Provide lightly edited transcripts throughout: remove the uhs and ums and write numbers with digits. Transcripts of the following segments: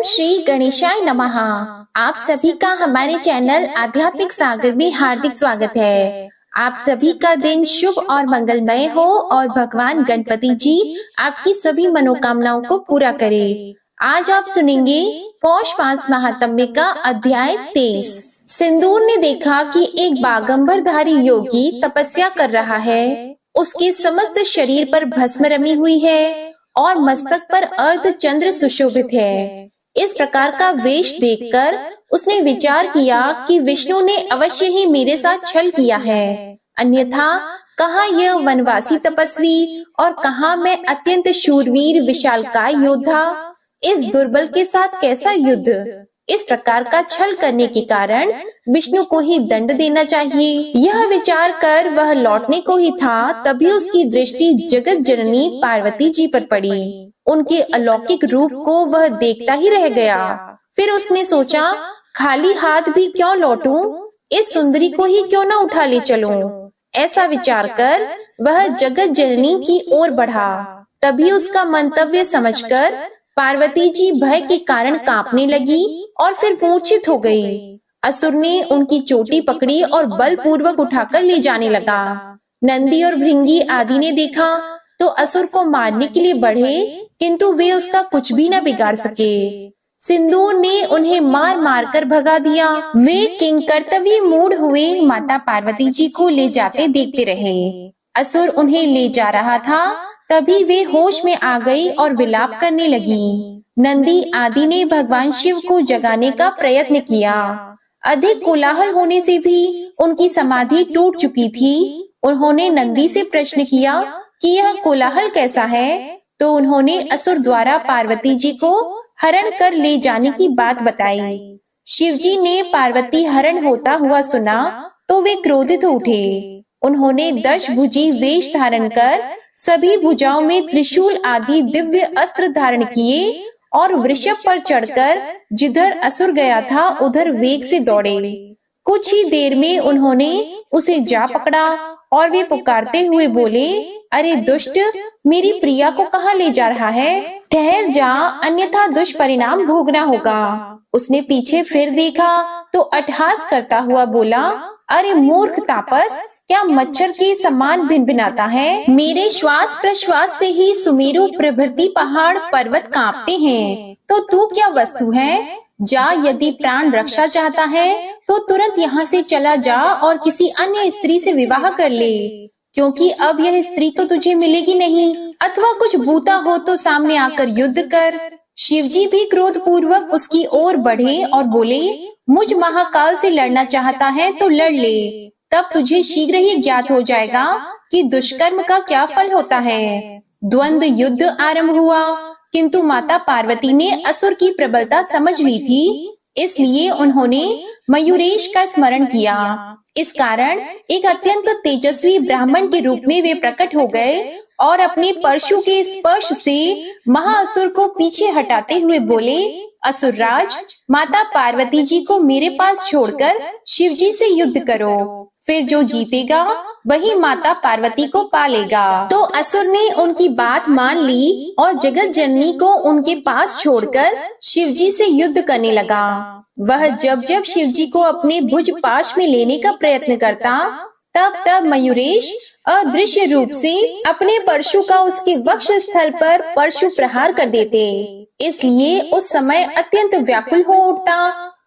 श्री गणेशाय नमः। आप सभी का हमारे चैनल आध्यात्मिक सागर में हार्दिक स्वागत है। आप सभी का दिन शुभ और मंगलमय हो और भगवान गणपति जी आपकी सभी मनोकामनाओं को पूरा करे। आज आप सुनेंगे पौष मास महात्म्य का अध्याय 23। सिंदूर ने देखा कि एक बागंबरधारी योगी तपस्या कर रहा है। उसके समस्त शरीर पर भस्म रमी हुई है और मस्तक पर अर्ध चंद्र सुशोभित है। इस प्रकार का वेश देखकर उसने विचार किया कि विष्णु ने अवश्य ही मेरे साथ छल किया है, अन्यथा कहाँ यह वनवासी तपस्वी और कहाँ मैं अत्यंत शूरवीर विशालकाय योद्धा। इस दुर्बल के साथ कैसा युद्ध। इस प्रकार का छल करने के कारण विष्णु को ही दंड देना चाहिए। यह विचार कर वह लौटने को ही था, तभी उसकी दृष्टि जगत जननी पार्वती जी पर पड़ी। उनके अलौकिक रूप को वह देखता ही रह गया। फिर उसने सोचा, खाली हाथ भी क्यों लौटूं, इस सुंदरी को ही क्यों न उठा ले चलूं। ऐसा विचार कर वह जगत जननी की ओर बढ़ा। तभी उसका मंतव्य समझकर पार्वती जी भय के कारण कांपने लगी और फिर मूर्छित हो गई। असुर ने उनकी चोटी पकड़ी और बलपूर्वक उठाकर ले जाने लगा। नंदी और भृंगी आदि ने देखा तो असुर को मारने के लिए बढ़े, किंतु वे उसका कुछ भी न बिगाड़ सके। सिंदूर ने उन्हें मार मार कर भगा दिया। वे किंकर्तव्य मूढ़ हुए माता पार्वती जी को ले जाते देखते रहे। असुर उन्हें ले जा रहा था, तभी वे होश में आ गई और विलाप करने लगी। नंदी आदि ने भगवान शिव को जगाने का प्रयत्न किया। अधिक कोलाहल होने से भी उनकी समाधि टूट चुकी थी। उन्होंने नंदी से प्रश्न किया कि यह कोलाहल कैसा है, तो उन्होंने असुर द्वारा पार्वती जी को हरण कर ले जाने की बात बताई। शिव जी ने पार्वती हरण होता हुआ सुना तो वे क्रोधित उठे। उन्होंने 10 भुजी वेश धारण कर सभी भुजाओं में त्रिशूल आदि दिव्य अस्त्र धारण किए और वृषभ पर चढ़कर जिधर असुर गया था उधर वेग से दौड़े। कुछ ही देर में उन्होंने उसे जा पकड़ा और वे पुकारते हुए बोले, अरे दुष्ट, मेरी प्रिया को कहाँ ले जा रहा है? ठहर जा, अन्यथा दुष्परिणाम भोगना होगा। उसने पीछे फिर देखा तो अट्टहास करता हुआ बोला, अरे मूर्ख तापस, क्या मच्छर के समान भिनभिनाता है? मेरे श्वास प्रश्वास से ही सुमेरु प्रभृति पहाड़ पर्वत कांपते हैं, तो तू क्या वस्तु है? जा, यदि प्राण रक्षा चाहता है तो तुरंत यहाँ से चला जा और किसी अन्य स्त्री से विवाह कर ले, क्योंकि अब यह स्त्री तो तुझे मिलेगी नहीं। अथवा कुछ बूता हो तो सामने आकर युद्ध कर। शिवजी भी क्रोध पूर्वक उसकी ओर बढ़े और बोले, मुझ महाकाल से लड़ना चाहता है तो लड़ ले, तब तुझे शीघ्र ही ज्ञात हो जाएगा कि दुष्कर्म का क्या फल होता है। द्वंद्व युद्ध आरंभ हुआ, किंतु माता पार्वती ने असुर की प्रबलता समझ ली थी, इसलिए उन्होंने मयूरेश का स्मरण किया। इस कारण एक अत्यंत तेजस्वी ब्राह्मण के रूप में वे प्रकट हो गए और अपने परशु के स्पर्श से महाअसुर को पीछे हटाते हुए बोले, असुरराज, माता पार्वती जी को मेरे पास छोड़कर शिव जी से युद्ध करो, फिर जो जीतेगा वही माता पार्वती को पालेगा। तो असुर ने उनकी बात मान ली और जगत जननी को उनके पास छोड़कर शिव जी से युद्ध करने लगा। वह जब जब शिव जी को अपने भुज पाश में लेने का प्रयत्न करता, तब तब मयूरेश अदृश्य रूप से अपने परशु का उसके वक्ष स्थल पर परशु प्रहार कर देते। इसलिए उस समय अत्यंत व्याकुल हो उठता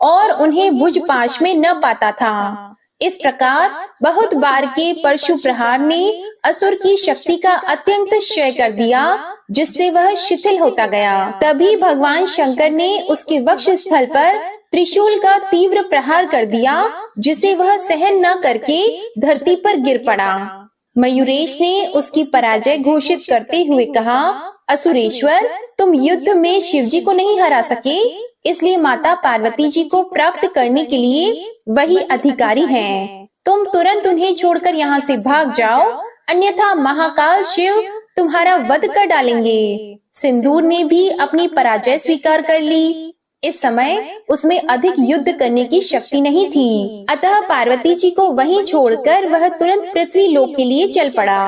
और उन्हें भुज पाश में न पाता था। इस प्रकार बहुत बार के परशु प्रहार ने असुर की शक्ति का अत्यंत क्षय कर दिया, जिससे वह शिथिल होता गया। तभी भगवान शंकर ने उसके वक्ष स्थल पर त्रिशूल का तीव्र प्रहार कर दिया, जिसे वह सहन न करके धरती पर गिर पड़ा। मयूरेश ने उसकी पराजय घोषित करते हुए कहा, असुरेश्वर, तुम युद्ध में शिवजी को नहीं हरा सके, इसलिए माता पार्वती जी को प्राप्त करने के लिए वही अधिकारी हैं। तुम तुरंत उन्हें छोड़कर यहाँ से भाग जाओ, अन्यथा महाकाल शिव तुम्हारा वध कर डालेंगे। सिंदूर ने भी अपनी पराजय स्वीकार कर ली। इस समय उसमें अधिक युद्ध करने की शक्ति नहीं थी, अतः पार्वती जी को वहीं छोड़कर वह तुरंत पृथ्वी लोक के लिए चल पड़ा।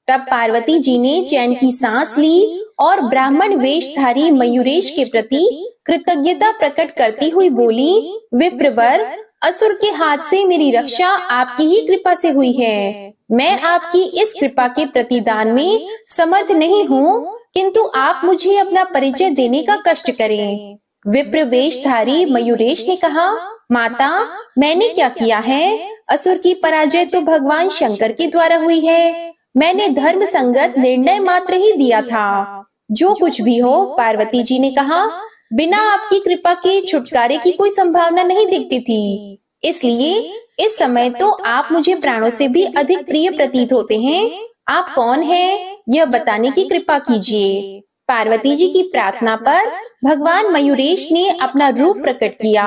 तब पार्वती जी ने चैन की सांस ली और ब्राह्मण वेशधारी मयूरेश के प्रति कृतज्ञता प्रकट करती हुई बोली, विप्रवर, असुर के हाथ से मेरी रक्षा आपकी ही कृपा से हुई है। मैं आपकी इस कृपा के प्रतिदान में समर्थ नहीं हूँ, किंतु आप मुझे अपना परिचय देने का कष्ट करें। विप्र वेशधारी मयूरेश ने कहा, माता, मैंने क्या किया है? असुर की पराजय तो भगवान शंकर के द्वारा हुई है। मैंने धर्म संगत निर्णय मात्र ही दिया था। जो कुछ भी हो, पार्वती जी ने कहा, बिना आपकी कृपा के छुटकारे की कोई संभावना नहीं दिखती थी, इसलिए इस समय तो आप मुझे प्राणों से भी अधिक प्रिय प्रतीत होते हैं। आप कौन हैं, यह बताने की कृपा कीजिए। पार्वती जी की प्रार्थना पर भगवान मयूरेश ने अपना रूप प्रकट किया।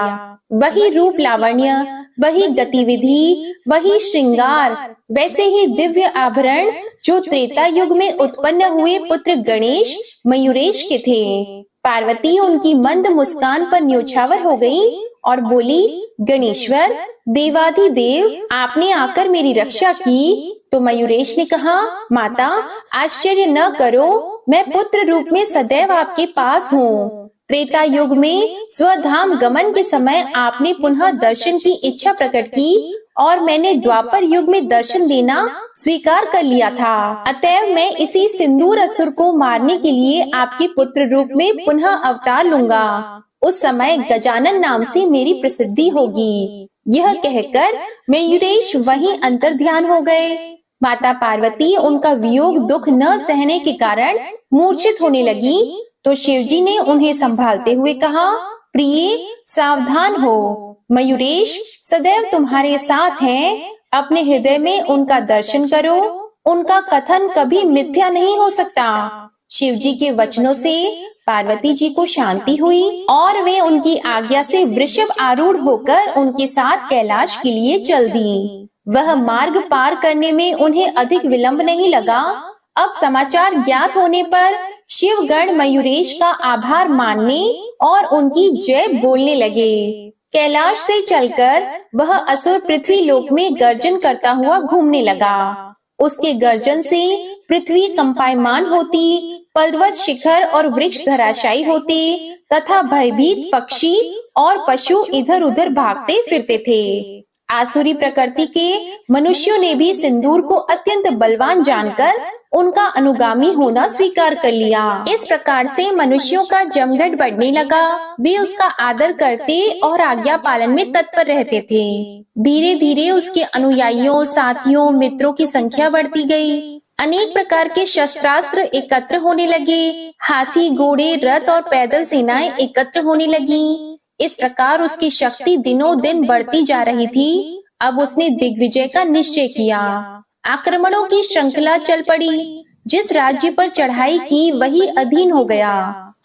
वही रूप लावण्य, वही गतिविधि, वही श्रृंगार, वैसे ही दिव्य आभरण जो त्रेता युग में उत्पन्न हुए पुत्र गणेश मयूरेश के थे। पार्वती उनकी मंद मुस्कान पर न्योछावर हो गई और बोली, गणेश्वर, देवाधिदेव, आपने आकर मेरी रक्षा की। तो मयूरेश ने कहा, माता, आश्चर्य न करो, मैं पुत्र रूप में सदैव आपके पास हूँ। त्रेता युग में स्वधाम गमन के समय आपने पुनः दर्शन की इच्छा प्रकट की और मैंने द्वापर युग में दर्शन देना स्वीकार कर लिया था। अतएव मैं इसी सिंदूर असुर को मारने के लिए आपके पुत्र रूप में पुनः अवतार लूंगा। उस समय गजानन नाम से मेरी प्रसिद्धि होगी। यह कहकर मयूरेश वहीं अंतर्ध्यान हो गए। माता पार्वती उनका वियोग दुख न सहने के कारण मूर्छित होने लगी, तो शिवजी ने उन्हें संभालते हुए कहा, प्रिय, सावधान हो। मयूरेश सदैव तुम्हारे साथ हैं। अपने हृदय में उनका दर्शन करो। उनका कथन कभी मिथ्या नहीं हो सकता। शिवजी के वचनों से पार्वती जी को शांति हुई और वे उनकी आज्ञा से वृषभ आरूढ़ होकर उनके साथ कैलाश के लिए चल दी। वह मार्ग पार करने में उन्हें अधिक विलंब नहीं लगा। अब समाचार ज्ञात होने पर शिवगण मयूरेश का आभार मानने और उनकी जय बोलने लगे। कैलाश से चलकर वह असुर पृथ्वी लोक में गर्जन करता हुआ घूमने लगा। उसके गर्जन से पृथ्वी कंपायमान होती, पर्वत शिखर और वृक्ष धराशायी होते तथा भयभीत पक्षी और पशु इधर उधर भागते फिरते थे। आसुरी प्रकृति के मनुष्यों ने भी सिंदूर को अत्यंत बलवान जानकर उनका अनुगामी होना स्वीकार कर लिया। इस प्रकार से मनुष्यों का जमघट बढ़ने लगा। वे उसका आदर करते और आज्ञा पालन में तत्पर रहते थे। धीरे धीरे उसके अनुयायियों, साथियों, मित्रों की संख्या बढ़ती गई। अनेक प्रकार के शस्त्रास्त्र एकत्र होने लगे। हाथी, घोड़े, रथ और पैदल सेनाएं एकत्र होने लगी। इस प्रकार उसकी शक्ति दिनों दिन बढ़ती जा रही थी। अब उसने दिग्विजय का निश्चय किया। आक्रमणों की श्रृंखला चल पड़ी। जिस राज्य पर चढ़ाई की वही अधीन हो गया।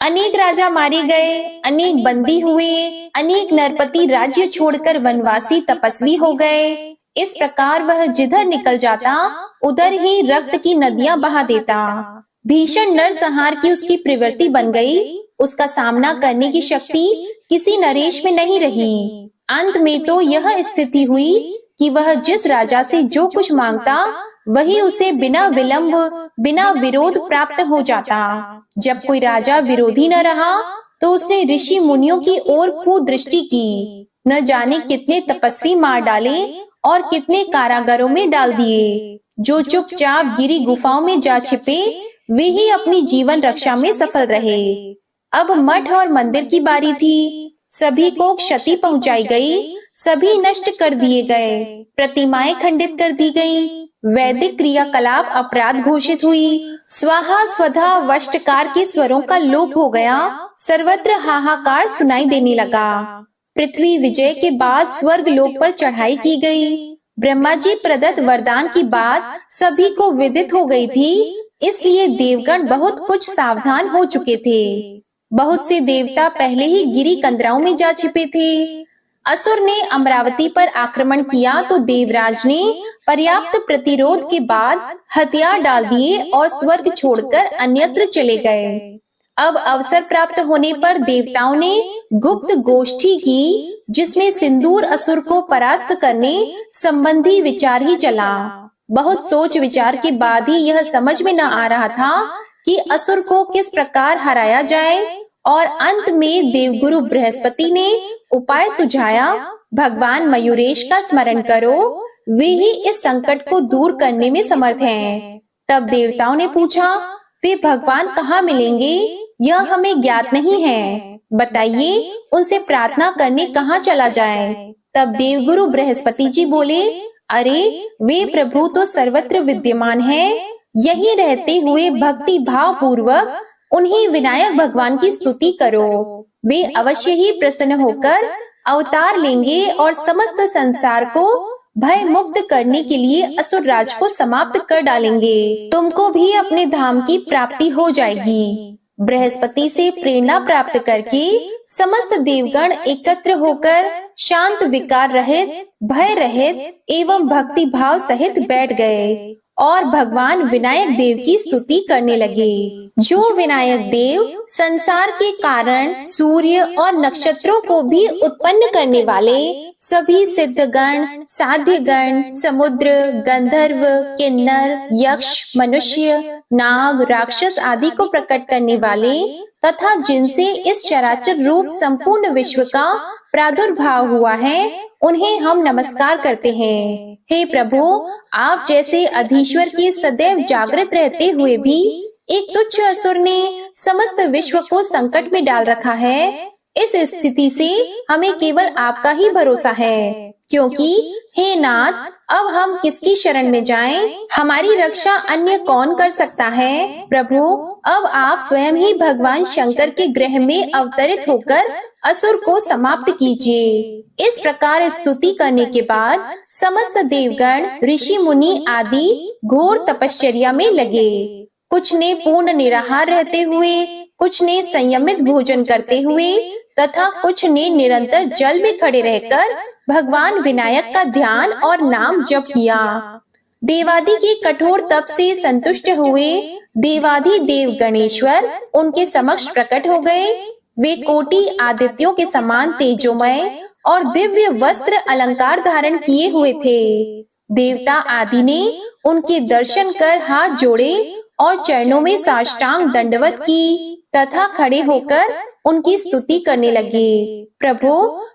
अनेक राजा मारे गए, अनेक बंदी हुए, अनेक नरपति राज्य छोड़कर वनवासी तपस्वी हो गए। इस प्रकार वह जिधर निकल जाता उधर ही रक्त की नदियां बहा देता। भीषण नरसंहार की उसकी प्रवृत्ति बन गई। उसका सामना करने की शक्ति किसी नरेश में नहीं रही। अंत में तो यह स्थिति हुई कि वह जिस राजा से जो कुछ मांगता वही उसे बिना विलंब, बिना विरोध प्राप्त हो जाता। जब कोई राजा विरोधी न रहा तो उसने ऋषि मुनियों की ओर कुदृष्टि की। न जाने कितने तपस्वी मार डाले और कितने कारागारों में डाल दिए। जो चुपचाप गिरी गुफाओं में जा छिपे वे ही अपनी जीवन रक्षा में सफल रहे। अब मठ और मंदिर की बारी थी। सभी को क्षति पहुंचाई गई, सभी नष्ट कर दिए गए, प्रतिमाएं खंडित कर दी गई, वैदिक क्रियाकलाप अपराध घोषित हुई, स्वाहा स्वधा वष्टकार के स्वरों का लोप हो गया, सर्वत्र हाहाकार सुनाई देने लगा। पृथ्वी विजय के बाद स्वर्ग लोक पर चढ़ाई की गई। ब्रह्मा जी प्रदत्त वरदान की बात सभी को विदित हो गई थी, इसलिए देवगण बहुत कुछ सावधान हो चुके थे। बहुत से देवता पहले ही गिरी कंदराओं में जा छिपे थे। असुर ने अमरावती पर आक्रमण किया तो देवराज ने पर्याप्त प्रतिरोध के बाद हथियार डाल दिए और स्वर्ग छोड़कर अन्यत्र चले गए। अब अवसर प्राप्त होने पर देवताओं ने गुप्त गोष्ठी की, जिसमें सिंदूर असुर को परास्त करने संबंधी विचार ही चला। बहुत सोच विचार के बाद ही यह समझ में न आ रहा था कि असुर को किस प्रकार हराया जाए, और अंत में देवगुरु बृहस्पति ने उपाय सुझाया, भगवान मयूरेश का स्मरण करो, वे ही इस संकट को दूर करने में समर्थ हैं। तब देवताओं ने पूछा, वे भगवान कहाँ मिलेंगे, यह हमें ज्ञात नहीं है, बताइए उनसे प्रार्थना करने कहाँ चला जाए। तब देवगुरु बृहस्पति जी बोले, अरे वे प्रभु तो सर्वत्र विद्यमान हैं, यही रहते हुए भक्ति भाव पूर्वक उन्हीं विनायक भगवान की स्तुति करो, वे अवश्य ही प्रसन्न होकर अवतार लेंगे और समस्त संसार को भय मुक्त करने के लिए असुर राज को समाप्त कर डालेंगे, तुमको भी अपने धाम की प्राप्ति हो जाएगी। बृहस्पति से प्रेरणा प्राप्त करके समस्त देवगण एकत्र होकर शांत विकार रहित, भय रहित एवं भक्ति भाव सहित बैठ गए और भगवान विनायक देव की स्तुति करने लगे। जो विनायक देव संसार के कारण सूर्य और नक्षत्रों को भी उत्पन्न करने वाले, सभी सिद्धगण, साध्यगण, समुद्र, गंधर्व, किन्नर, यक्ष, मनुष्य, नाग, राक्षस आदि को प्रकट करने वाले तथा जिनसे इस चराचर रूप संपूर्ण विश्व का प्रादुर्भाव हुआ है, उन्हें हम नमस्कार करते हैं। हे प्रभु, आप जैसे अधीश्वर के सदैव जागृत रहते हुए भी एक तुच्छ असुर ने समस्त विश्व को संकट में डाल रखा है, इस स्थिति से हमें केवल आपका ही भरोसा है, क्योंकि हे नाथ, अब हम किसकी शरण में जाएं? हमारी रक्षा अन्य कौन कर सकता है? प्रभु, अब आप स्वयं ही भगवान शंकर के गृह में अवतरित होकर असुर को समाप्त कीजिए। इस प्रकार स्तुति करने के बाद समस्त देवगण, ऋषि मुनि आदि घोर तपश्चर्या में लगे। कुछ ने पूर्ण निराहार रहते हुए, कुछ ने संयमित भोजन करते हुए तथा कुछ ने निरंतर जल में खड़े रहकर भगवान विनायक का ध्यान और नाम जप किया। देवादि के कठोर तप से संतुष्ट हुए देवादि देव गणेश्वर उनके समक्ष प्रकट हो गए। वे कोटि आदित्यों के समान तेजोमय और दिव्य वस्त्र अलंकार धारण किए हुए थे। देवता आदि ने उनके दर्शन कर हाथ जोड़े और चरणों में साष्टांग दंडवत की तथा खड़े होकर उनकी स्तुति करने लगे। प्रभु,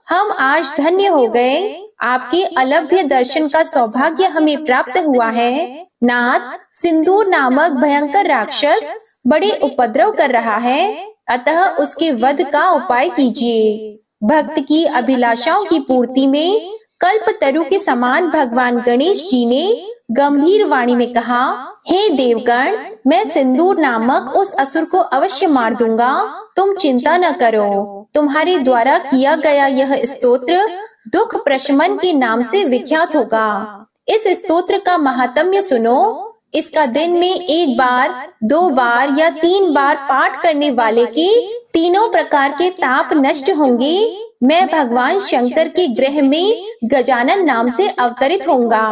हम आज धन्य हो गए, आपके अलभ्य दर्शन का सौभाग्य हमें प्राप्त हुआ है। नाथ, सिंदूर नामक भयंकर राक्षस बड़े उपद्रव कर रहा है, अतः उसके वध का उपाय कीजिए। भक्त की अभिलाषाओं की पूर्ति में कल्प तरु के समान भगवान गणेश जी ने गंभीर वाणी में कहा, हे देवगण, मैं सिंदूर नामक उस असुर को अवश्य मार दूंगा, तुम चिंता न करो। तुम्हारे द्वारा किया गया यह स्तोत्र दुख प्रशमन के नाम से विख्यात होगा। इस स्तोत्र का महात्म्य सुनो। इसका दिन में 1 बार, 2 बार या 3 बार पाठ करने वाले के तीनों प्रकार के ताप नष्ट होंगे। मैं भगवान शंकर के गृह में गजानन नाम से अवतरित होऊंगा।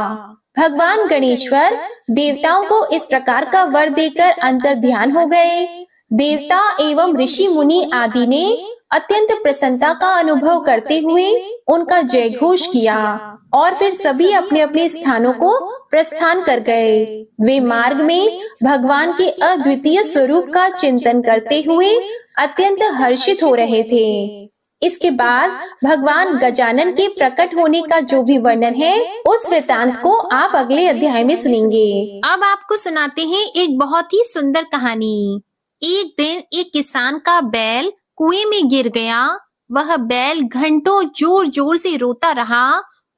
भगवान गणेश्वर देवताओं को इस प्रकार का वर देकर अंतर ध्यान हो गए। देवता एवं ऋषि मुनि आदि ने अत्यंत प्रसन्नता का अनुभव करते हुए उनका जय घोष किया और फिर सभी अपने अपने स्थानों को प्रस्थान कर गए। वे मार्ग में भगवान के अद्वितीय स्वरूप का चिंतन करते हुए अत्यंत हर्षित हो रहे थे। इसके बाद भगवान गजानन के प्रकट होने का जो भी वर्णन है, उस वृतांत को आप अगले अध्याय में सुनेंगे। अब आपको सुनाते हैं एक बहुत ही सुंदर कहानी। एक दिन एक किसान का बैल कुएं में गिर गया। वह बैल घंटों जोर जोर से रोता रहा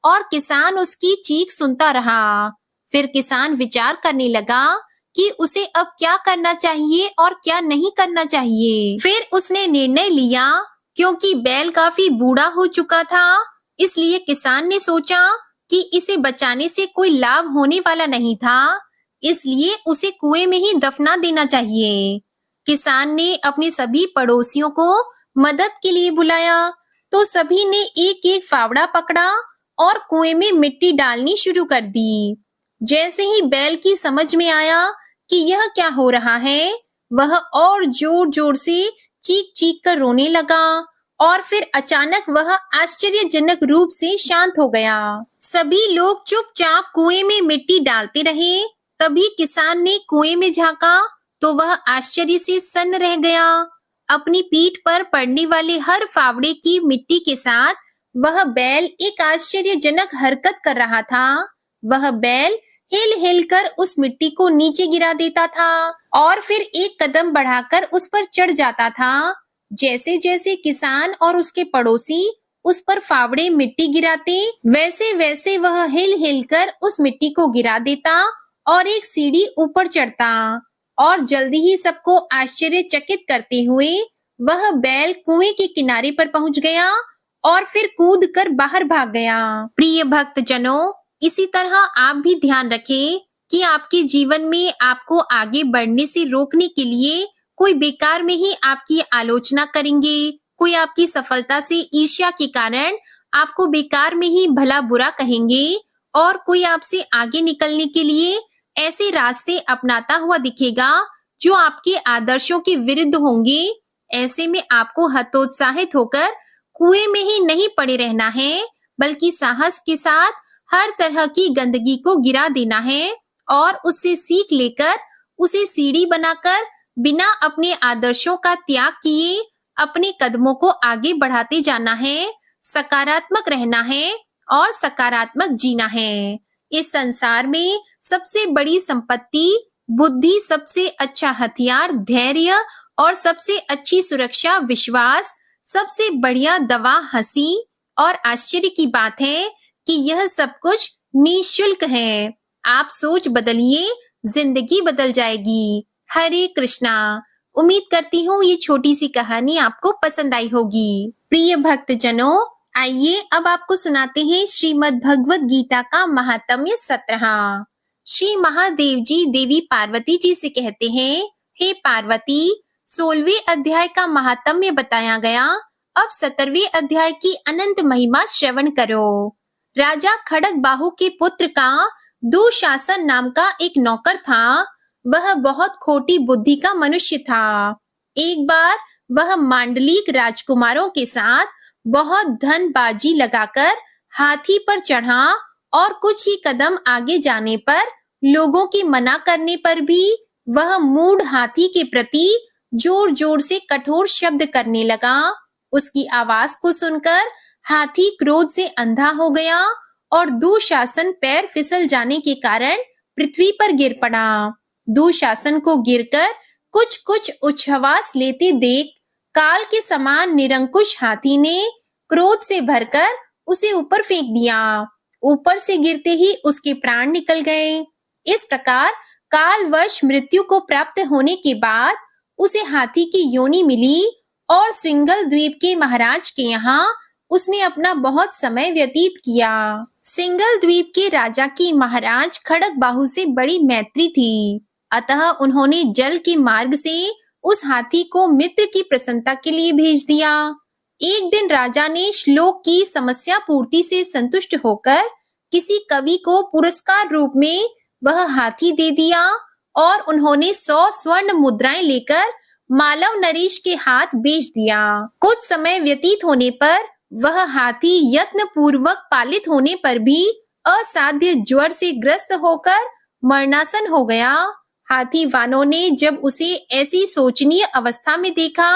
और किसान उसकी चीख सुनता रहा। फिर किसान विचार करने लगा कि उसे अब क्या करना चाहिए और क्या नहीं करना चाहिए। फिर उसने निर्णय लिया, क्योंकि बैल काफी बूढ़ा हो चुका था, इसलिए किसान ने सोचा कि इसे बचाने से कोई लाभ होने वाला नहीं था, इसलिए उसे कुएं में ही दफना देना चाहिए। किसान ने अपने सभी पड़ोसियों को मदद के लिए बुलाया, तो सभी ने एक एक फावड़ा पकड़ा और कुएं में मिट्टी डालनी शुरू कर दी। जैसे ही बैल की समझ में आया कि यह क्या हो रहा है, वह और जोर जोर से चीख चीख कर रोने लगा और फिर अचानक वह आश्चर्यजनक रूप से शांत हो गया। सभी लोग चुपचाप कुएं में मिट्टी डालते रहे। तभी किसान ने कुएं में झांका तो वह आश्चर्य से सन्न रह गया। अपनी पीठ पर पड़ने वाले हर फावड़े की मिट्टी के साथ वह बैल एक आश्चर्यजनक हरकत कर रहा था। वह बैल हिल हिल कर उस मिट्टी को नीचे गिरा देता था और फिर एक कदम बढ़ाकर उस पर चढ़ जाता था। जैसे जैसे किसान और उसके पड़ोसी उस पर फावड़े मिट्टी गिराते, वैसे वैसे वह हिल हिल कर उस मिट्टी को गिरा देता और एक सीढ़ी ऊपर चढ़ता और जल्दी ही सबको आश्चर्यचकित करते हुए वह बैल कुएं के किनारे पर पहुंच गया और फिर कूद कर बाहर भाग गया। प्रिय भक्तजनों, इसी तरह आप भी ध्यान रखें कि आपके जीवन में आपको आगे बढ़ने से रोकने के लिए कोई बेकार में ही आपकी आलोचना करेंगे, कोई आपकी सफलता से ईर्ष्या के कारण आपको बेकार में ही भला बुरा कहेंगे और कोई आपसे आगे निकलने के लिए ऐसे रास्ते अपनाता हुआ दिखेगा जो आपके आदर्शों के विरुद्ध होंगे। ऐसे में आपको हतोत्साहित होकर कुएं में ही नहीं पड़े रहना है, बल्कि साहस के साथ हर तरह की गंदगी को गिरा देना है और उससे सीख लेकर उसे सीढ़ी बनाकर बिना अपने आदर्शों का त्याग किए अपने कदमों को आगे बढ़ाते जाना है, सकारात्मक रहना है और सकारात्मक जीना है। इस संसार में सबसे बड़ी संपत्ति बुद्धि, सबसे अच्छा हथियार धैर्य और सबसे अच्छी सुरक्षा विश्वास, सबसे बढ़िया दवा हंसी और आश्चर्य की बात है कि यह सब कुछ निःशुल्क है। आप सोच बदलिए, जिंदगी बदल जाएगी। हरे कृष्णा। उम्मीद करती हूँ ये छोटी सी कहानी आपको पसंद आई होगी। प्रिय भक्तजनों, आइए अब आपको सुनाते हैं श्रीमद् भगवत गीता का महात्म्य 17। श्री महादेव जी देवी पार्वती जी से कहते हैं, हे पार्वती, 16वें अध्याय का महात्म्य बताया गया। अब 17वें अध्याय की अनंत महिमा श्रवण करो। राजा खड़गबाहु के पुत्र का दुशासन नाम का एक नौकर था। वह बहुत खोटी बुद्धि का मनुष्य था। एक बार वह मांडलिक राजकुमारों के साथ बहुत धनबाजी लगाकर हाथी पर चढ़ा और कुछ ही कदम आगे जाने पर लोगों की मना करने पर भी वह मूढ़ हाथी के प्रति जोर जोर से कठोर शब्द करने लगा। उसकी आवाज को सुनकर हाथी क्रोध से अंधा हो गया और दुशासन पैर फिसल जाने के कारण पृथ्वी पर गिर पड़ा। दुशासन को गिरकर कुछ कुछ उच्छ्वास लेते देख काल के समान निरंकुश हाथी ने क्रोध से भरकर उसे ऊपर फेंक दिया। ऊपर से गिरते ही उसके प्राण निकल गए। इस प्रकार कालवश मृत्यु को प्राप्त होने के बाद उसे हाथी की योनि मिली और सिंगल द्वीप के महाराज के यहाँ उसने अपना बहुत समय व्यतीत किया। सिंगल द्वीप के राजा की महाराज खड़गबाहु से बड़ी मैत्री थी, अतः उन्होंने जल के मार्ग से उस हाथी को मित्र की प्रसन्नता के लिए भेज दिया। एक दिन राजा ने श्लोक की समस्या पूर्ति से संतुष्ट होकर किसी कवि को पुरस्कार रूप में वह हाथी दे दिया और उन्होंने 100 स्वर्ण मुद्राएं लेकर मालव नरेश के हाथ बेच दिया। कुछ समय व्यतीत होने पर वह हाथी यत्न पूर्वक पालित होने पर भी असाध्य ज्वर से ग्रस्त होकर मरणासन हो गया। हाथी वालों ने जब उसे ऐसी शोचनीय अवस्था में देखा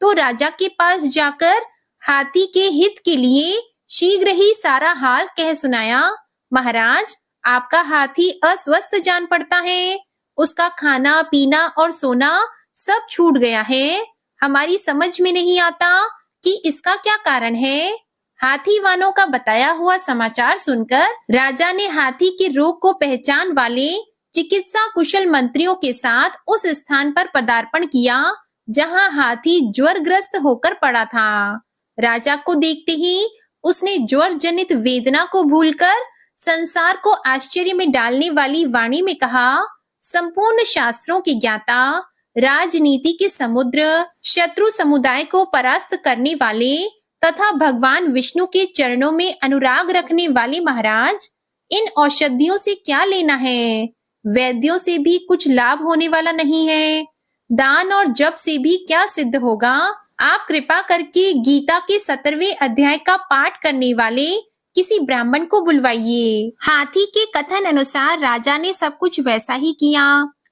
तो राजा के पास जाकर हाथी के हित के लिए शीघ्र ही सारा हाल कह सुनाया। महाराज, आपका हाथी अस्वस्थ जान पड़ता है। उसका खाना पीना और सोना सब छूट गया है। हमारी समझ में नहीं आता कि इसका क्या कारण है। हाथी वालों का बताया हुआ समाचार सुनकर राजा ने हाथी के रोग को पहचान वाले चिकित्सा कुशल मंत्रियों के साथ उस स्थान पर पदार्पण किया जहां हाथी ज्वरग्रस्त होकर पड़ा था। राजा को देखते ही उसने ज्वर जनित वेदना को भूलकर संसार को आश्चर्य में डालने वाली वाणी में कहा, संपूर्ण शास्त्रों के ज्ञाता, राजनीति के समुद्र, शत्रु समुदाय को परास्त करने वाले तथा भगवान विष्णु के चरणों में अनुराग रखने वाले महाराज, इन औषधियों से क्या लेना है? वैद्यों से भी कुछ लाभ होने वाला नहीं है। दान और जप से भी क्या सिद्ध होगा? आप कृपा करके गीता के 17वें अध्याय का पाठ करने वाले किसी ब्राह्मण को बुलवाइए। हाथी के कथन अनुसार राजा ने सब कुछ वैसा ही किया।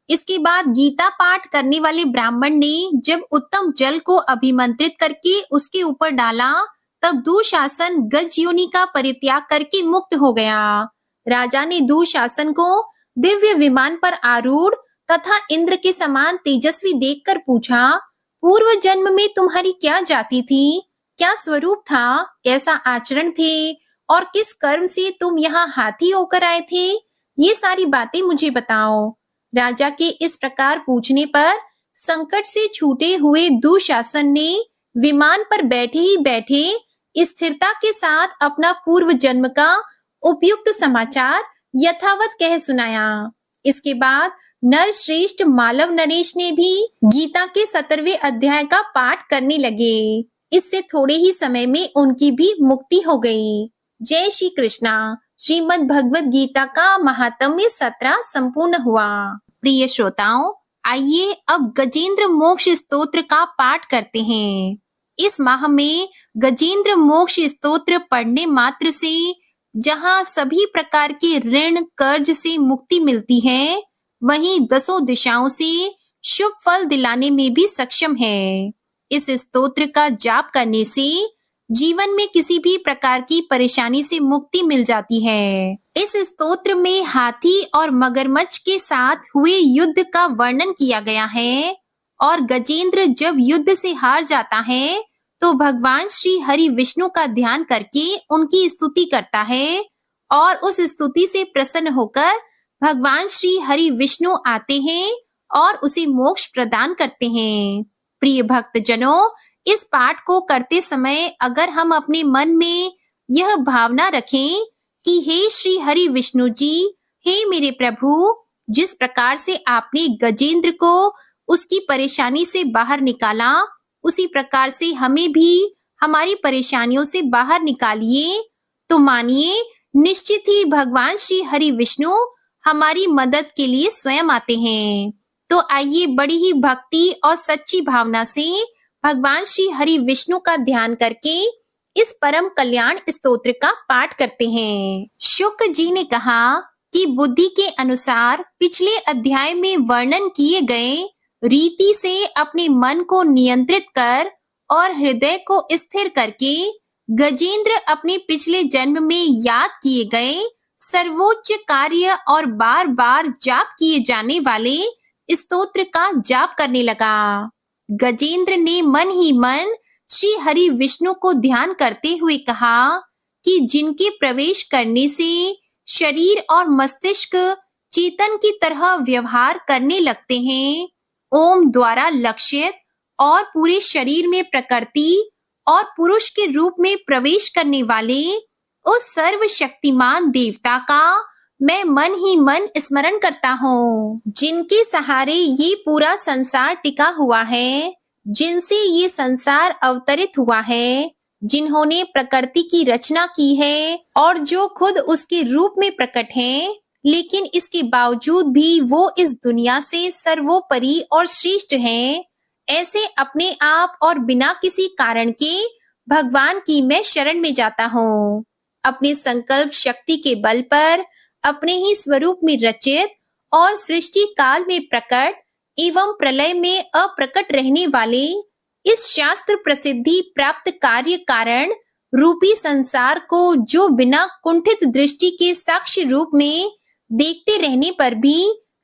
इसके बाद गीता पाठ करने वाले ब्राह्मण ने जब उत्तम जल को अभिमंत्रित करके उसके ऊपर डाला, तब दुशासन गज योनि का परित्याग करके मुक्त हो गया। राजा ने दुशासन को दिव्य विमान पर आरूढ़ तथा इंद्र के समान तेजस्वी देखकर पूछा, पूर्व जन्म में तुम्हारी क्या जाति थी, क्या स्वरूप था, कैसा आचरण थे और किस कर्म से तुम यहाँ हाथी होकर आए थे? ये सारी बातें मुझे बताओ। राजा के इस प्रकार पूछने पर संकट से छूटे हुए दुशासन ने विमान पर बैठे ही बैठे स्थिरता के साथ अपना पूर्व जन्म का उपयुक्त समाचार यथावत कह सुनाया। इसके बाद नरश्रेष्ठ मालव नरेश ने भी गीता के 17वें अध्याय का पाठ करने लगे। इससे थोड़े ही समय में उनकी भी मुक्ति हो गई। जय श्री कृष्णा। श्रीमद् भगवद गीता का महात्म्य 17 संपूर्ण हुआ। प्रिय श्रोताओं, आइए अब गजेंद्र मोक्ष स्तोत्र का पाठ करते हैं। इस माह में गजेंद्र मोक्ष स्तोत्र पढ़ने मात्र से जहाँ सभी प्रकार के ऋण कर्ज से मुक्ति मिलती है, वहीं 10 दिशाओं से शुभ फल दिलाने में भी सक्षम है। इस स्तोत्र का जाप करने से जीवन में किसी भी प्रकार की परेशानी से मुक्ति मिल जाती है। इस स्तोत्र में हाथी और मगरमच्छ के साथ हुए युद्ध का वर्णन किया गया है और गजेंद्र जब युद्ध से हार जाता है तो भगवान श्री हरि विष्णु का ध्यान करके उनकी स्तुति करता है और उस स्तुति से प्रसन्न होकर भगवान श्री हरि विष्णु आते हैं और उसे मोक्ष प्रदान करते हैं। प्रिय भक्तजनों, इस पाठ को करते समय अगर हम अपने मन में यह भावना रखें कि हे श्री हरि विष्णु जी, हे मेरे प्रभु, जिस प्रकार से आपने गजेंद्र को उसकी परेशानी से बाहर निकाला, उसी प्रकार से हमें भी हमारी परेशानियों से बाहर निकालिए, तो मानिए निश्चित ही भगवान श्री हरि विष्णु हमारी मदद के लिए स्वयं आते हैं। तो आइए बड़ी ही भक्ति और सच्ची भावना से भगवान श्री हरि विष्णु का ध्यान करके इस परम कल्याण स्तोत्र का पाठ करते हैं। शुक जी ने कहा कि बुद्धि के अनुसार पिछले अध्याय में वर्णन किए गए रीति से अपने मन को नियंत्रित कर और हृदय को स्थिर करके गजेंद्र अपने पिछले जन्म में याद किए गए सर्वोच्च कार्य और बार बार जाप किए जाने वाले स्तोत्र का जाप करने लगा। गजेंद्र ने मन ही मन श्री हरि विष्णु को ध्यान करते हुए कहा कि जिनके प्रवेश करने से शरीर और मस्तिष्क चेतन की तरह व्यवहार करने लगते हैं, ओम द्वारा लक्षित और पूरे शरीर में प्रकृति और पुरुष के रूप में प्रवेश करने वाले उस सर्वशक्तिमान देवता का मैं मन ही मन स्मरण करता हूँ, जिनके सहारे ये पूरा संसार टिका हुआ है, जिनसे ये संसार अवतरित हुआ है, जिन्होंने प्रकृति की रचना की है और जो खुद उसके रूप में प्रकट हैं, लेकिन इसके बावजूद भी वो इस दुनिया से सर्वोपरि और श्रेष्ठ हैं। ऐसे अपने आप और बिना किसी कारण के भगवान की मैं शरण में जाता हूँ। अपने संकल्प शक्ति के बल पर अपने ही स्वरूप में रचित और सृष्टि काल में प्रकट एवं प्रलय में अप्रकट रहने वाले इस शास्त्र प्रसिद्धि प्राप्त कार्य कारण रूपी संसार को जो बिना कुंठित दृष्टि के साक्ष्य रूप में देखते रहने पर भी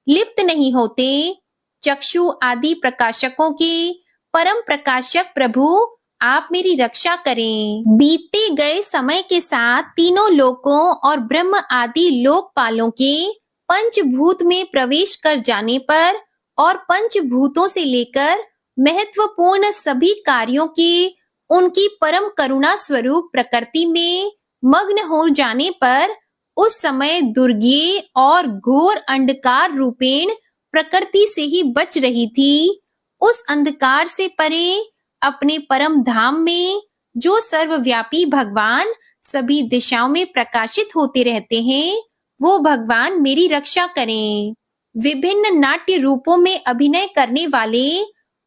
लिप्त नहीं होते, चक्षु आदि प्रकाशकों के परम प्रकाशक प्रभु आप मेरी रक्षा करें। बीतते गए समय के साथ तीनों लोकों और ब्रह्म आदि लोकपालों के पंचभूत में प्रवेश कर जाने पर और पंचभूतों से लेकर महत्वपूर्ण सभी कार्यों के उनकी परम करुणा स्वरूप प्रकृति में मग्न हो जाने पर उस समय दुर्गेय और घोर अंधकार रूपेण प्रकृति से ही बच रही थी। उस अंधकार से परे अपने परम धाम में जो सर्वव्यापी भगवान सभी दिशाओं में प्रकाशित होते रहते हैं, वो भगवान मेरी रक्षा करें। विभिन्न नाट्य रूपों में अभिनय करने वाले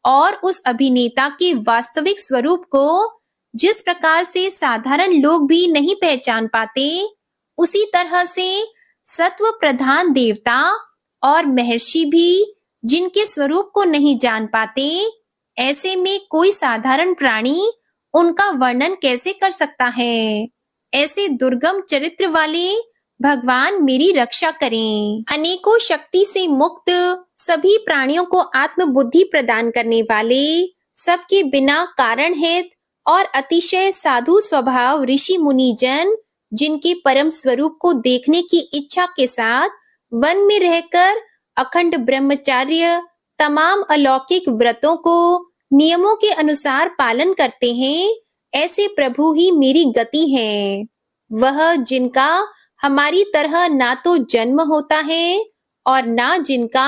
और उस अभिनेता के वास्तविक स्वरूप को जिस प्रकार से साधारण लोग भी नहीं पहचान पाते, उसी तरह से सत्व प्रधान देवता और महर्षि भी जिनके स्वरूप को नहीं जान पाते, ऐसे में कोई साधारण प्राणी उनका वर्णन कैसे कर सकता है। ऐसे दुर्गम चरित्र वाले भगवान मेरी रक्षा करें। अनेकों शक्ति से मुक्त, सभी प्राणियों को आत्म बुद्धि प्रदान करने वाले, सबके बिना कारण हेत और अतिशय साधु स्वभाव ऋषि मुनि जन, जिनके परम स्वरूप को देखने की इच्छा के साथ वन में रहकर अखंड ब्रह्मचार्य तमाम अलौकिक व्रतों को नियमों के अनुसार पालन करते हैं, ऐसे प्रभु ही मेरी गति है। वह जिनका हमारी तरह ना तो जन्म होता है और ना जिनका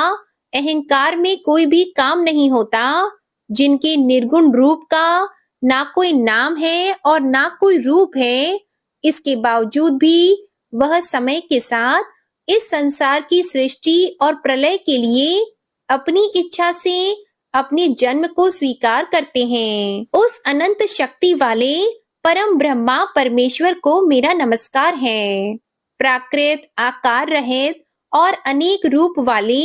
अहंकार में कोई भी काम नहीं होता, जिनके निर्गुण रूप का ना कोई नाम है और ना कोई रूप है, इसके बावजूद भी वह समय के साथ इस संसार की सृष्टि और प्रलय के लिए अपनी इच्छा से अपने जन्म को स्वीकार करते हैं। उस अनंत शक्ति वाले परम ब्रह्मा परमेश्वर को मेरा नमस्कार है। प्राकृत, आकार रहित और अनेक रूप वाले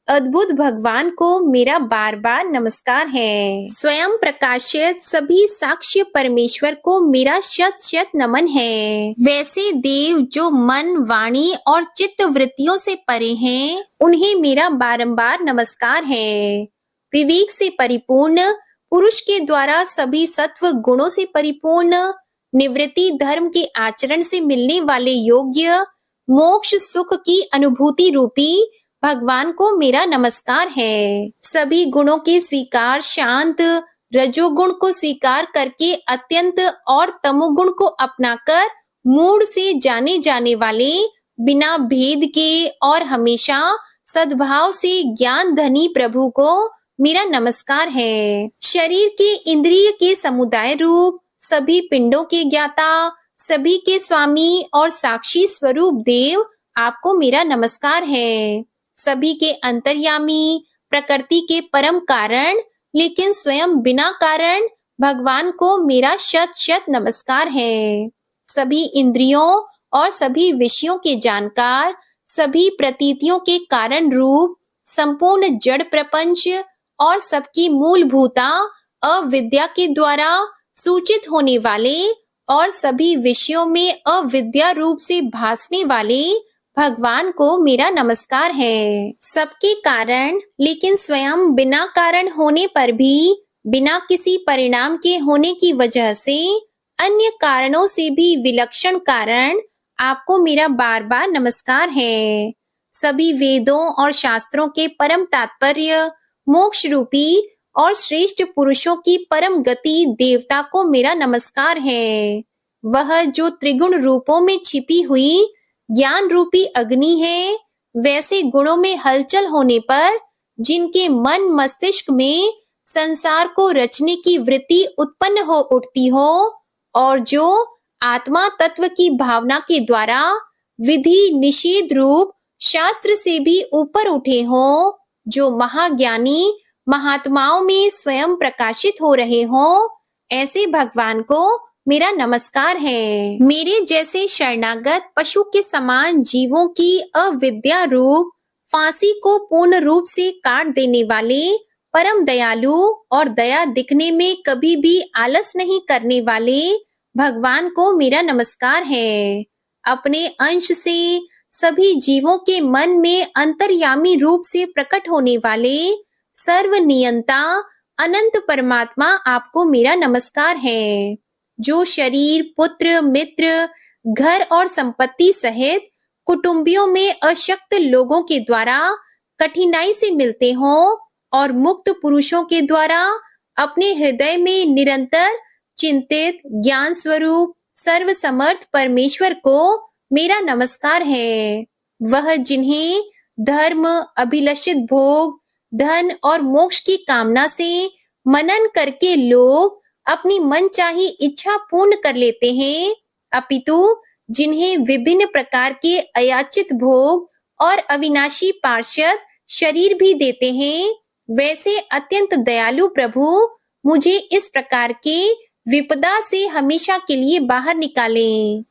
अद्भुत भगवान को मेरा बार बार नमस्कार है। स्वयं प्रकाशित सभी साक्ष्य परमेश्वर को मेरा शत शत नमन है। वैसे देव जो मन, वाणी और चित्त वृत्तियों से परे हैं, उन्हें मेरा बारंबार नमस्कार है। विवेक से परिपूर्ण पुरुष के द्वारा सभी सत्व गुणों से परिपूर्ण, निवृत्ति धर्म के आचरण से मिलने वाले योग्य, मोक्ष सुख की अनुभूति रूपी भगवान को मेरा नमस्कार है। सभी गुणों के स्वीकार शांत, रजोगुण को स्वीकार करके अत्यंत और तमोगुण को अपनाकर मूड से जाने जाने वाले, बिना भेद के और हमेशा सद्भाव से ज्ञान धनी प्रभु को मेरा नमस्कार है। शरीर के इंद्रिय के समुदाय रूप, सभी पिंडों के ज्ञाता, सभी के स्वामी और साक्षी स्वरूप देव, आपको मेरा नमस्कार है। सभी के अंतर्यामी, प्रकृति के परम कारण, लेकिन स्वयं बिना कारण भगवान को मेरा शत शत नमस्कार है। सभी इंद्रियों और सभी विषयों के जानकार, सभी प्रतीतियों के कारण रूप, संपूर्ण जड़ प्रपंच और सबकी मूलभूता अविद्या के द्वारा सूचित होने वाले और सभी विषयों में अविद्या रूप से भासने वाले भगवान को मेरा नमस्कार है। सबके कारण, लेकिन स्वयं बिना कारण होने पर भी बिना किसी परिणाम के होने की वजह से अन्य कारणों से भी विलक्षण कारण, आपको मेरा बार बार नमस्कार है। सभी वेदों और शास्त्रों के परम तात्पर्य, मोक्ष रूपी और श्रेष्ठ पुरुषों की परम गति देवता को मेरा नमस्कार है। वह जो त्रिगुण रूपों में छिपी हुई ज्ञान रूपी अग्नि है, वैसे गुणों में हलचल होने पर जिनके मन मस्तिष्क में संसार को रचने की वृत्ति उत्पन्न हो उठती हो और जो आत्मा तत्व की भावना के द्वारा विधि निषेध रूप शास्त्र से भी ऊपर उठे हो, जो महाज्ञानी महात्माओं में स्वयं प्रकाशित हो रहे हो, ऐसे भगवान को मेरा नमस्कार है। मेरे जैसे शरणागत पशु के समान जीवों की अविद्या रूप फांसी को पूर्ण रूप से काट देने वाले परम दयालु और दया दिखने में कभी भी आलस नहीं करने वाले भगवान को मेरा नमस्कार है। अपने अंश से सभी जीवों के मन में अंतर्यामी रूप से प्रकट होने वाले सर्वनियंता अनंत परमात्मा, आपको मेरा नमस्कार है। जो शरीर, पुत्र, मित्र, घर और संपत्ति सहित कुटुंबियों में अशक्त लोगों के द्वारा कठिनाई से मिलते हों और मुक्त पुरुषों के द्वारा अपने हृदय में निरंतर चिंतित ज्ञान स्वरूप सर्वसमर्थ परमेश्वर को मेरा नमस्कार है। वह जिन्हें धर्म, अभिलषित भोग, धन और मोक्ष की कामना से मनन करके लोग अपनी मनचाही इच्छा पूर्ण कर लेते हैं, अपितु जिन्हें विभिन्न प्रकार के अयाचित भोग और अविनाशी पार्षद शरीर भी देते हैं, वैसे अत्यंत दयालु प्रभु मुझे इस प्रकार के विपदा से हमेशा के लिए बाहर निकाले।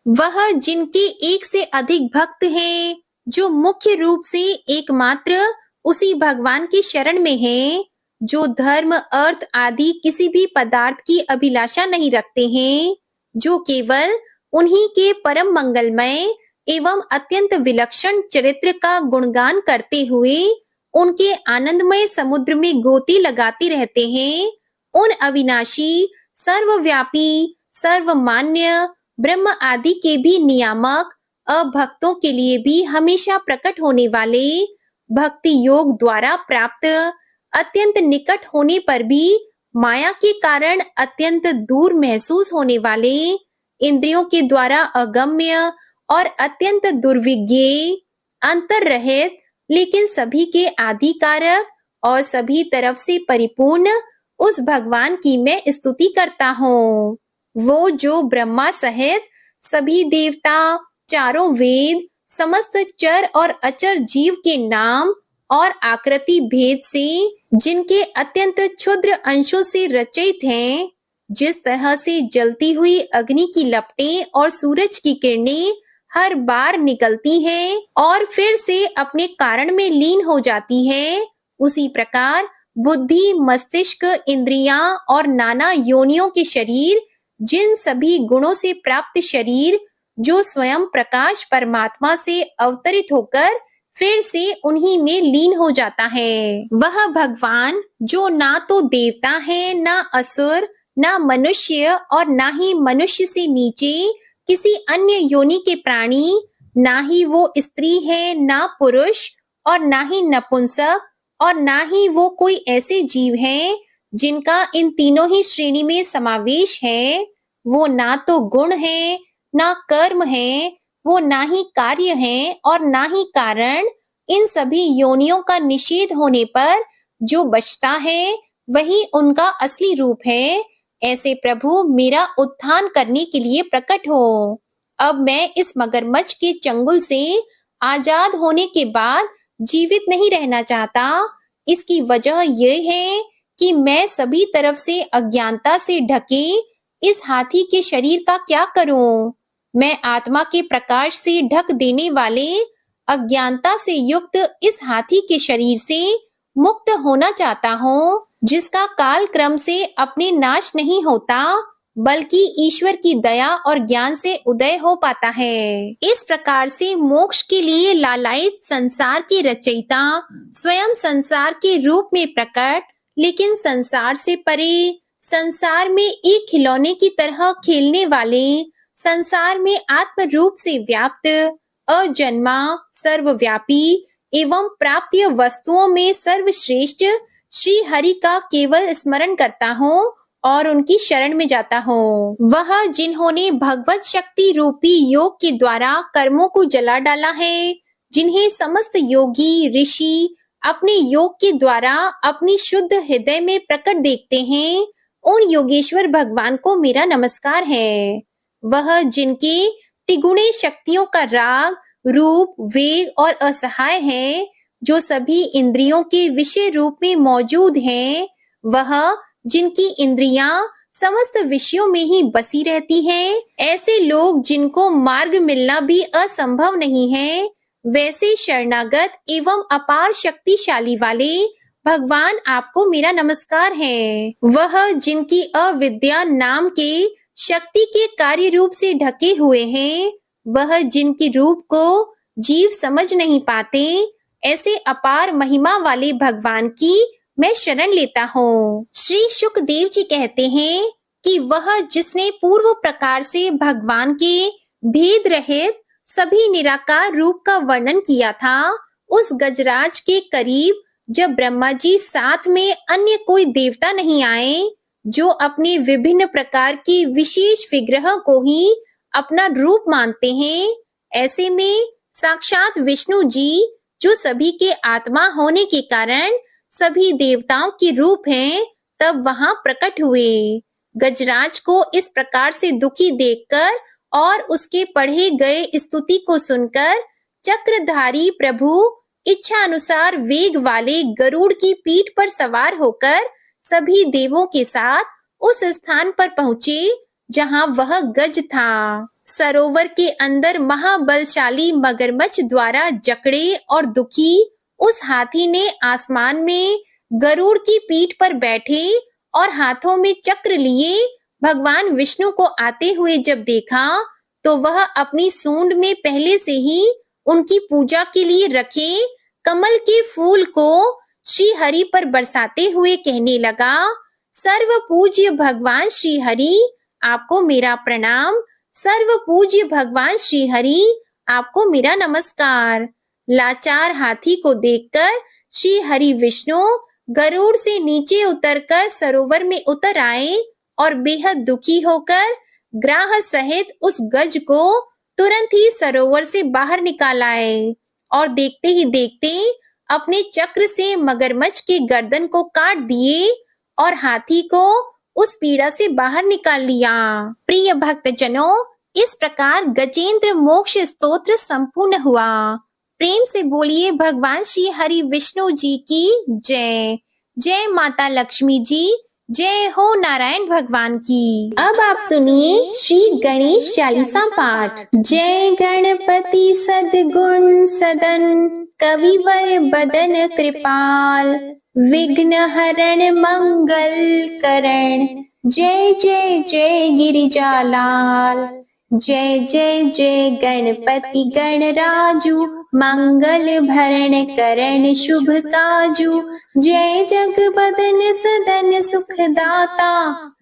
वह जिनके एक से अधिक भक्त हैं, जो मुख्य रूप से एकमात्र उसी भगवान की शरण में हैं, जो धर्म अर्थ आदि किसी भी पदार्थ की अभिलाषा नहीं रखते हैं, जो केवल उन्हीं के परम मंगलमय एवं अत्यंत विलक्षण चरित्र का गुणगान करते हुए उनके आनंदमय समुद्र में गोती लगाते रहते हैं, उन अविनाशी, सर्वव्यापी, सर्वमान्य ब्रह्म आदि के भी नियामक अभक्तों के लिए भी हमेशा प्रकट होने वाले, भक्ति योग द्वारा प्राप्त, अत्यंत निकट होने पर भी माया के कारण अत्यंत दूर महसूस होने वाले, इंद्रियों के द्वारा अगम्य और अत्यंत दुर्विज्ञेय, अंतर रहित लेकिन सभी के आदिकारक और सभी तरफ से परिपूर्ण उस भगवान की मैं स्तुति करता हूँ। वो जो ब्रह्मा सहित सभी देवता, चारों वेद, समस्त चर और अचर जीव के नाम और आकृति भेद से, जिनके अत्यंत क्षुद्र अंशों से रचित हैं, जिस तरह से जलती हुई अग्नि की लपटें और सूरज की किरणें हर बार निकलती हैं और फिर से अपने कारण में लीन हो जाती है, उसी प्रकार बुद्धि, मस्तिष्क, इंद्रियां और नाना योनियों के शरीर, जिन सभी गुणों से प्राप्त शरीर जो स्वयं प्रकाश परमात्मा से अवतरित होकर फिर से उन्हीं में लीन हो जाता है। वह भगवान जो ना तो देवता है, ना असुर, ना मनुष्य और ना ही मनुष्य से नीचे किसी अन्य योनि के प्राणी, ना ही वो स्त्री है, ना पुरुष और ना ही नपुंसक और ना ही वो कोई ऐसे जीव हैं जिनका इन तीनों ही श्रेणी में समावेश है। वो ना तो गुण है, ना कर्म है, वो ना ही कार्य है और ना ही कारण। इन सभी योनियों का निषेध होने पर जो बचता है वही उनका असली रूप है। ऐसे प्रभु मेरा उत्थान करने के लिए प्रकट हो। अब मैं इस मगरमच्छ के चंगुल से आजाद होने के बाद जीवित नहीं रहना चाहता। इसकी वजह यह है कि मैं सभी तरफ से अज्ञानता से ढके इस हाथी के शरीर का क्या करूं? मैं आत्मा के प्रकाश से ढक देने वाले अज्ञानता से युक्त इस हाथी के शरीर से मुक्त होना चाहता हूँ, जिसका काल क्रम से अपने नाश नहीं होता बल्कि ईश्वर की दया और ज्ञान से उदय हो पाता है। इस प्रकार से मोक्ष के लिए लालायित संसार के रचयिता स्वयं संसार के रूप में प्रकट, लेकिन संसार से परे, संसार में एक खिलौने की तरह खेलने वाले, संसार में आत्म रूप से व्याप्त, अजन्मा, सर्वव्यापी एवं प्राप्य वस्तुओं में सर्वश्रेष्ठ श्री हरि का केवल स्मरण करता हूँ और उनकी शरण में जाता हूँ। वह जिन्होंने भगवत शक्ति रूपी योग के द्वारा कर्मों को जला डाला है, जिन्हें समस्त योगी ऋषि अपने योग के द्वारा अपनी शुद्ध हृदय में प्रकट देखते हैं, उन योगेश्वर भगवान को मेरा नमस्कार है। वह जिनके तिगुणे शक्तियों का राग, रूप, वेग और असहाय है, जो सभी इंद्रियों के विषय रूप में मौजूद हैं, वह जिनकी इंद्रियां समस्त विषयों में ही बसी रहती हैं, ऐसे लोग जिनको मार्ग मिलना भी असंभव नहीं है, वैसे शरणागत एवं अपार शक्तिशाली वाले भगवान आपको मेरा नमस्कार है। वह जिनकी अविद्या नाम के शक्ति के कार्य रूप से ढके हुए हैं, वह जिनके रूप को जीव समझ नहीं पाते, ऐसे अपार महिमा वाले भगवान की मैं शरण लेता हूँ। श्री शुकदेव जी कहते हैं कि वह जिसने पूर्व प्रकार से भगवान के भेद रहित सभी निराकार रूप का वर्णन किया था, उस गजराज के करीब जब ब्रह्मा जी साथ में अन्य कोई देवता नहीं आए, जो अपने विभिन्न प्रकार की विशेष विग्रह को ही अपना रूप मानते हैं, ऐसे में साक्षात विष्णु जी, जो सभी के आत्मा होने के कारण सभी देवताओं के रूप हैं, तब वहां प्रकट हुए। गजराज को इस प्रकार से दुखी देखकर और उसके पढ़े गए स्तुति को सुनकर चक्रधारी प्रभु इच्छा अनुसार वेग वाले गरुड़ की पीठ पर सवार होकर सभी देवों के साथ उस स्थान पर पहुंचे जहां वह गज था। सरोवर के अंदर महाबलशाली मगरमच्छ द्वारा जकड़े और दुखी उस हाथी ने आसमान में गरुड़ की पीठ पर बैठे और हाथों में चक्र लिए भगवान विष्णु को आते हुए जब देखा तो वह अपनी सूंड में पहले से ही उनकी पूजा के लिए रखे कमल के फूल को श्री हरि पर बरसाते हुए कहने लगा, सर्व पूज्य भगवान श्री हरि, आपको मेरा प्रणाम। सर्व पूज्य भगवान श्री हरि, आपको मेरा नमस्कार। लाचार हाथी को देखकर श्री हरि विष्णु गरुड़ से नीचे उतरकर सरोवर में उतर आए और बेहद दुखी होकर ग्राह सहित उस गज को तुरंत ही सरोवर से बाहर निकाल आए और देखते ही देखते अपने चक्र से मगरमच्छ के गर्दन को काट दिए और हाथी को उस पीड़ा से बाहर निकाल लिया। प्रिय भक्तजनों, इस प्रकार गजेंद्र मोक्ष स्तोत्र संपूर्ण हुआ। प्रेम से बोलिए भगवान श्री हरि विष्णु जी की जय। जय माता लक्ष्मी जी, जय हो नारायण भगवान की। अब आप सुनिए श्री गणेश चालीसा पाठ। जय गणपति सद्गुण सदन, कविवर बदन कृपाल, विघ्न हरण मंगल करण, जय जय जय गिरिजालाल। जय जय जय गणपति गणराजू, मंगल भरण करण शुभ काजू। जय जगबदन सदन सुखदाता,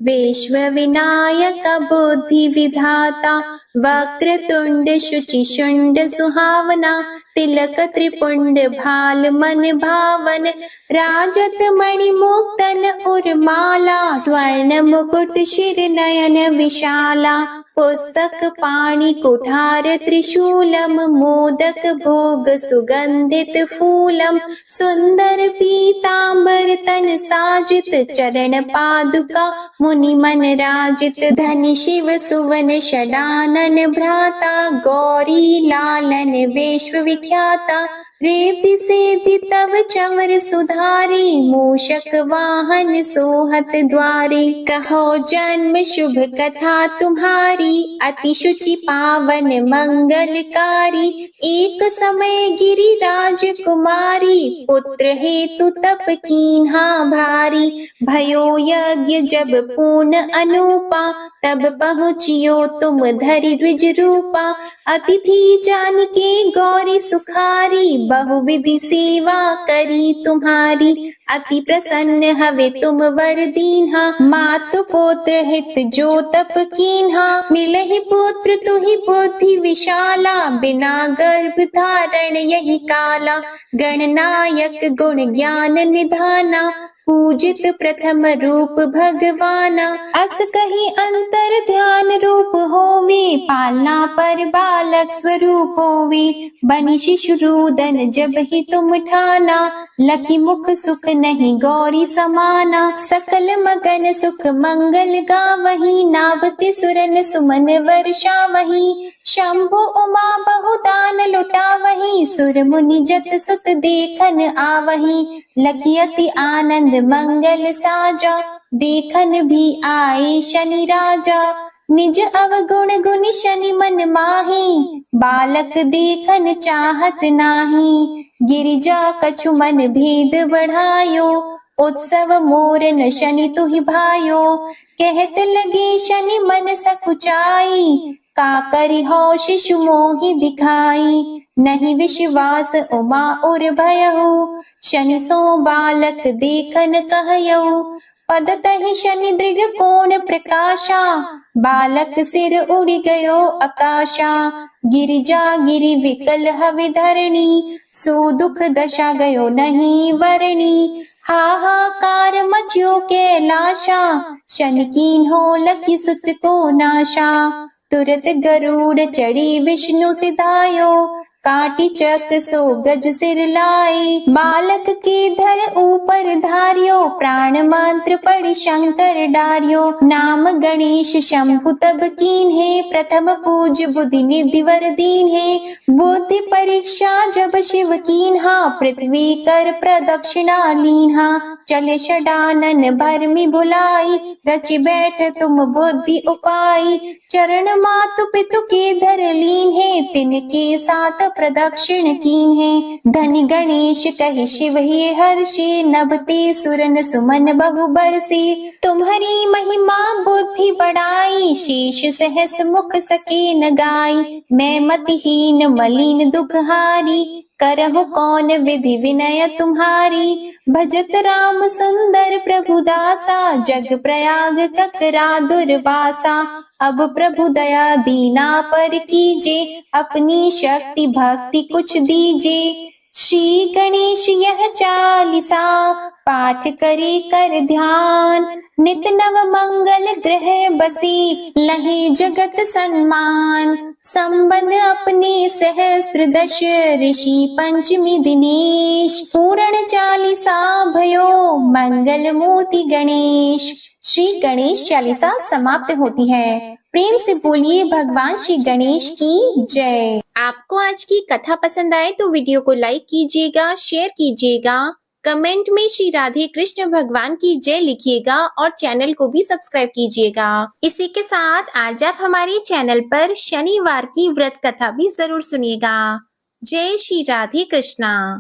विश्व विनायक बुद्धि विधाता। वक्रतुंड शुचि शुंड सुहावना, तिलक त्रिपुंड भाल मन भावन। राजत मणि मुक्तन उर्माला, स्वर्ण मुकुट शिर नयन विशाला। पुस्तक पाणि कुठार त्रिशूलम, मोदक भोग सुगंधित फूलम। सुंदर पीतांबर तन साजित, चरण पादुका मुनि मन राजित। धनि शिव सुवन षडानन भ्राता, गौरी लालन विश्व विख्याता। रेति सेति तव चवर सुधारी, मूषक वाहन सोहत द्वारी। कहो जन्म शुभ कथा तुम्हारी, अति शुचि पावन मंगलकारी। एक समय गिरिराज कुमारी, पुत्र हेतु तप कीन्हा भारी। भयो यज्ञ जब पूर्ण अनूपा, तब पहुँचियो तुम धरि द्विज रूपा। अतिथि जान के गौरी सुखारी, बहुविधि सेवा करी तुम्हारी। अति प्रसन्न हवे तुम वर दीन्हा, मातु पुत्र हित जो तप कीन्हा। मिलहि पुत्र तुहि बुद्धि विशाला, बिना गर्भ धारण यही काला। गणनायक गुण ज्ञान निधाना, पूजित प्रथम रूप भगवाना। अस कही अंतर ध्यान रूप होवे, पालना पर बालक स्वरूप होवे। बनि शिशु रूदन जब ही तुम ठाना, लखी मुख सुख नहीं गौरी समाना। सकल मगन सुख मंगल गावही, नाभते सुरन सुमन वर्षा वही। शंभु उमा बहुदान लुटावही, सुर मुनि जत सुत देखन आवही। लखी अति आनंद मंगल साजा, देखन भी आए शनि राजा। निज अवगुण गुण शनि मन माही, बालक देखन चाहत नाही। गिरिजा कछु मन भेद बढ़ायो, उत्सव मोरन शनि तुहि भायो। कहत लगे शनि मन सकुचाई, का करि हो शिशु मोहि दिखाई। नहीं विश्वास उमा और भयहु, शनि सो बालक देखन कहयौ। पद तहि शनि दृग कोण प्रकाशा, बालक सिर उड़ गयो आकाशा। गिरिजा गिरि विकल हवे धरणी, सो दुख दशा गयो नहीं वरणी। हाहाकार मच्यो कैलाशा, शनि कीन्हो लखी सुत को नाशा। तुरत गरुड़ चढ़ी विष्णु सिधायो, काटी चक्र सो गज सिर लाई, बालक के धर ऊपर धारियो, प्राण मंत्र पढ़ि शंकर डारियो, नाम गणेश शंभु तब कीन्हे, प्रथम पूज बुद्धि निधि वर दीन्हे, बुद्धि परीक्षा जब शिव कीन्हा, पृथ्वी कर प्रदक्षिणा लीन्हा, चले षडानन भरमि भुलाई, रचि बैठ तुम बुद्धि उपाई, चरण मातु पितु के धर लीन्हे, तिनके साथ प्रदक्षिण कीन्हे, धनि गणेश कहि शिव हे हर्षि, नभते सुरन सुमन बहु बरसे, तुम्हारी महिमा बुद्धि बढ़ाई, शेष सहस मुख सके न गाई, मैं मतिहीन मलिन दुखहारी, करहु कौन विधि विनय तुम्हारी, भजत राम सुंदर प्रभु दासा, जग प्रयाग ककरा दुर्वासा, अब प्रभु दया दीना पर कीजे, अपनी शक्ति भक्ति कुछ दीजे, श्री गणेश यह चालीसा, पाठ करे कर ध्यान, नित नव मंगल ग्रह बसी, लहे जगत सम्मान, संबंध अपने सहस्त्र दश, ऋषि पंचमी दिनेश, पूर्ण चालीसा भयो, मंगल मूर्ति गणेश। श्री गणेश चालीसा समाप्त होती है। प्रेम से बोलिए भगवान श्री गणेश की जय। आपको आज की कथा पसंद आए तो वीडियो को लाइक कीजिएगा, शेयर कीजिएगा, कमेंट में श्री राधे कृष्ण भगवान की जय लिखिएगा और चैनल को भी सब्सक्राइब कीजिएगा। इसी के साथ आज आप हमारे चैनल पर शनिवार की व्रत कथा भी जरूर सुनिएगा। जय श्री राधे कृष्णा।